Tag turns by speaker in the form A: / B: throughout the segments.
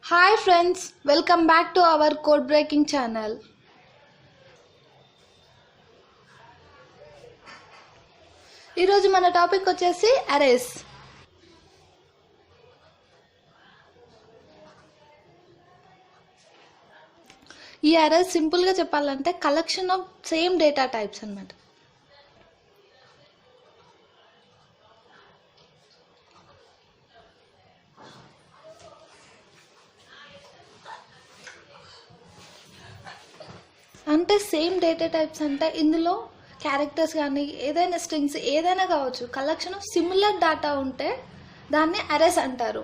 A: Hi friends, welcome back to our code breaking channel. ఈరోజు మన topic వచ్చేసి arrays. ఈ అరేస్ సింపుల్గా చెప్పాలంటే collection of same data types అన్నమాట. అంటే సేమ్ డేటా టైప్స్ అంటే ఇందులో క్యారెక్టర్స్ కానీ ఏదైనా స్ట్రింగ్స్ ఏదైనా కావచ్చు, కలెక్షన్ ఆఫ్ సిమిలర్ డేటా ఉంటే దాన్ని అరేస్ అంటారు.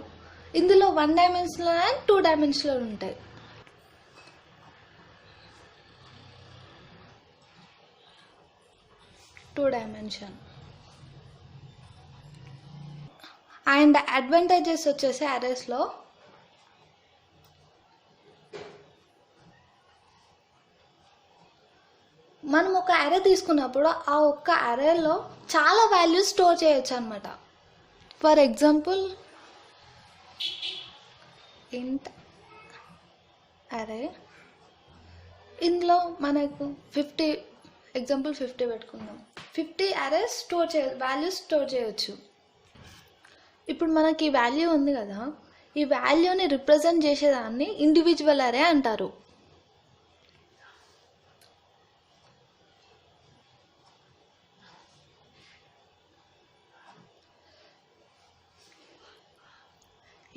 A: ఇందులో 1 డైమెన్షనల్ అండ్ 2 డైమెన్షనల్ ఉంటాయి. టూ డైమెన్షన్ అండ్ అడ్వాంటేజెస్ వచ్చేసి అరేస్లో మనం ఒక అరే తీసుకున్నప్పుడు ఆ ఒక్క అరేలో చాలా వాల్యూస్ స్టోర్ చేయొచ్చు అనమాట. ఫర్ ఎగ్జాంపుల్ ఇంట్ అరే, ఇందులో మనకు 50 ఎగ్జాంపుల్ 50 పెట్టుకుందాం. 50 అరేస్ వాల్యూస్ స్టోర్ చేయొచ్చు. ఇప్పుడు మనకి ఈ వాల్యూ ఉంది కదా, ఈ వాల్యూని రిప్రజెంట్ చేసేదాన్ని ఇండివిజువల్ అరే అంటారు.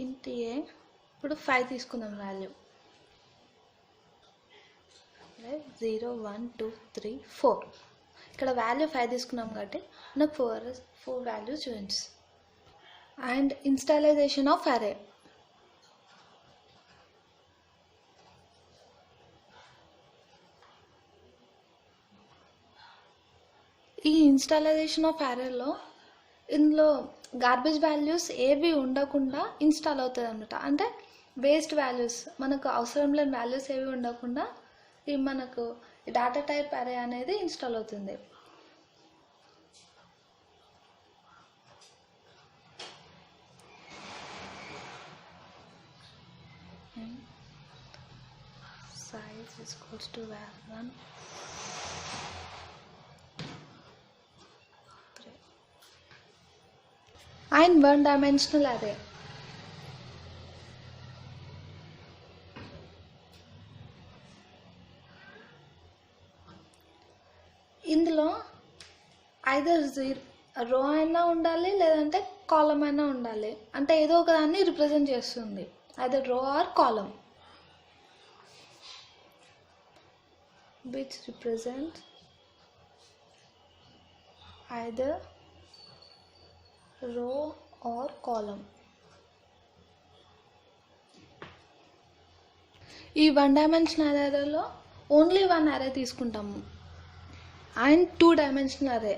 A: ఇంట్ ఏ, ఇప్పుడు 5 తీసుకుందాం వాల్యూ. 0 1 2 3 4. ఇక్కడ వాల్యూ 5 తీసుకున్నాం కాబట్టి నాకు 4 వాల్యూస్ చూపించు. అండ్ ఇన్స్టాలైజేషన్ ఆఫ్ అరే. ఈ ఇన్స్టాలైజేషన్ ఆఫ్ అరేలో ఇందులో గార్బేజ్ వాల్యూస్ ఏవి ఉండకుండా ఇన్స్టాల్ అవుతుంది అనమాట. అంటే వేస్ట్ వాల్యూస్, మనకు అవసరం లేని వాల్యూస్ ఏవి ఉండకుండా ఈ మనకు డేటా టైప్ అరే అనేది ఇన్స్టాల్ అవుతుంది. size is equals to var1 and 1 dimensional array. ఇందులో ఐదర్ రో అయినా ఉండాలి లేదంటే కాలం అయినా ఉండాలి. అంటే ఏదో ఒక దాన్ని రిప్రజెంట్ చేస్తుంది, ఐదర్ రో are column, which represents either row or column. ఈ 1 డైమెన్షనల్ అరేలో ఓన్లీ 1 అరే తీసుకుంటాము అండ్ 2 డైమెన్షనల్ అరే.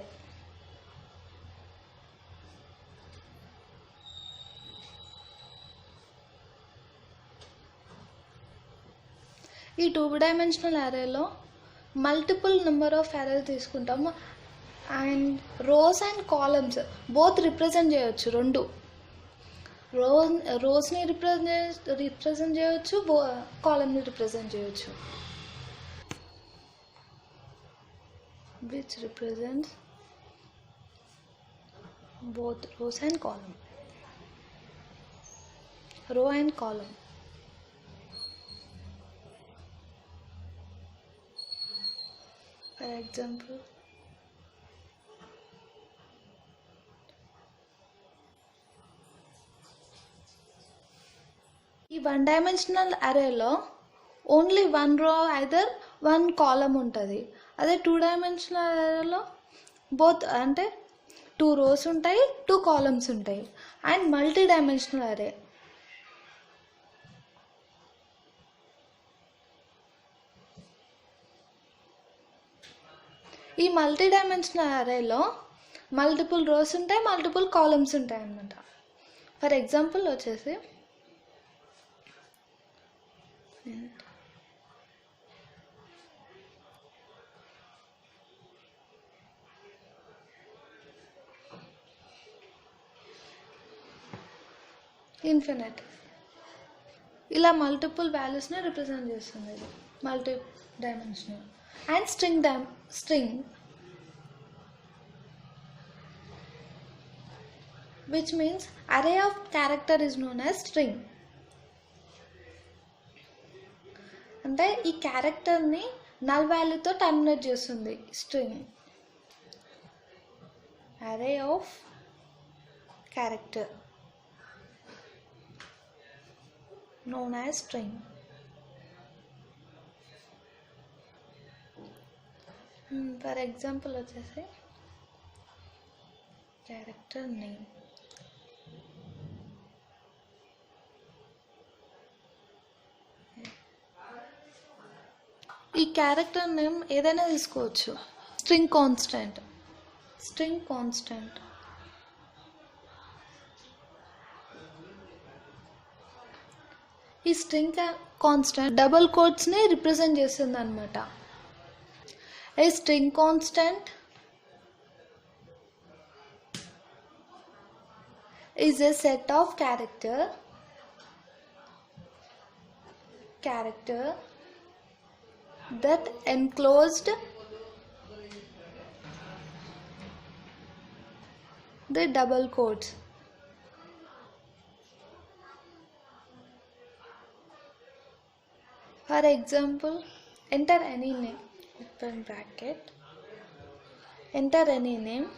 A: ఈ 2 డైమెన్షనల్ అరేలో మల్టిపుల్ నెంబర్ ఆఫ్ అరేస్ తీసుకుంటాము and rows and columns both represent చేయొచ్చు. రెండు రోస్ని రిప్రజెంట్ చేయొచ్చు, కాలమ్ని రిప్రజెంట్ చేయొచ్చు, which represents both rows and column, row and column. For example, ఈ 1 డైమెన్షనల్ అరేలో ఓన్లీ 1 రో ఐదర్ 1 కాలం ఉంటుంది. అదే 2 డైమెన్షనల్ అరేలో బోత్ అంటే 2 రోస్ ఉంటాయి, 2 కాలమ్స్ ఉంటాయి అండ్ మల్టీ డైమెన్షనల్ అరే. ఈ మల్టీ డైమెన్షనల్ అరేలో మల్టిపుల్ రోస్ ఉంటాయి, మల్టిపుల్ కాలమ్స్ ఉంటాయి అన్నమాట. ఫర్ ఎగ్జాంపుల్ వచ్చేసి ఇన్ఫినిట్. ఇలా మల్టిపుల్ వాల్యూస్ని రిప్రజెంట్ చేస్తుంది ఇది multi dimensional. And string which means array of character is known as string. అంటే ఈ క్యారెక్టర్ని నల్ వాల్యూతో టర్మినేట్ చేస్తుంది string. array of character known as string. For example వచ్చేసి క్యారెక్టర్ నేమ్. ఈ క్యారెక్టర్ నేమ్ ఏదైనా తీసుకోవచ్చు. స్ట్రింగ్ కాన్స్టెంట్ ఈ స్ట్రింగ్ కాన్స్టెంట్ డబుల్ కోట్స్ని రిప్రజెంట్ చేస్తుంది అనమాట. A string constant is a set of character that enclosed the double quotes. For example, enter any name, open bracket, enter any name,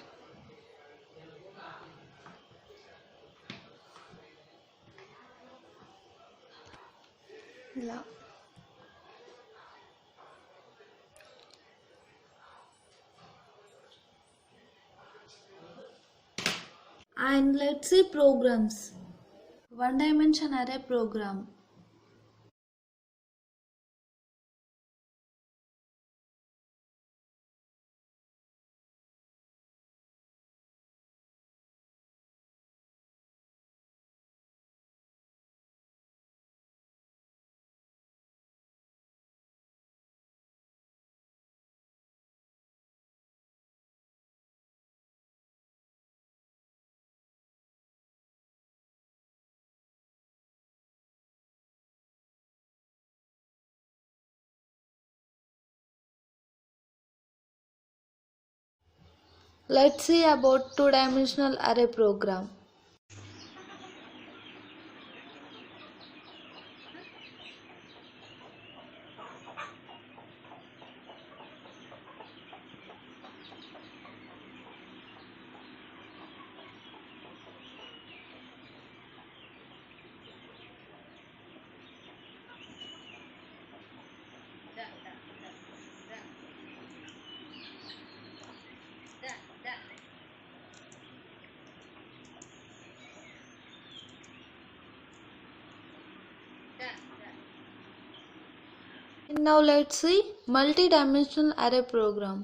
A: ఇలా. And let's see programs. One dimension array program. Let's see about two-dimensional array program. Now let's see multi-dimensional array program.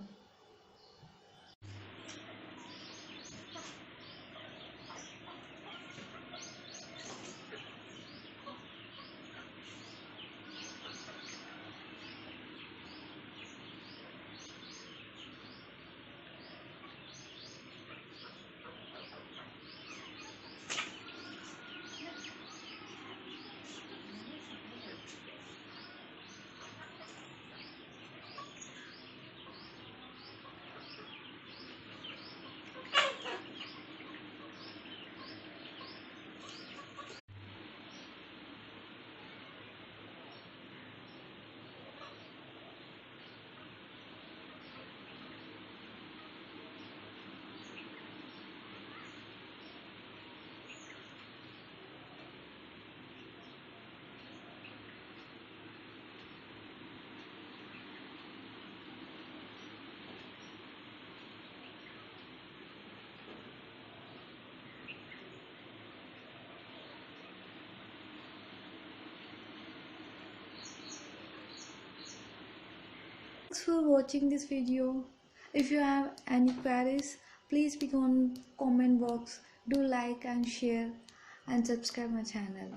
A: Thanks for watching this video. If you have any queries, please pick on comment box. Do like and share and subscribe my channel.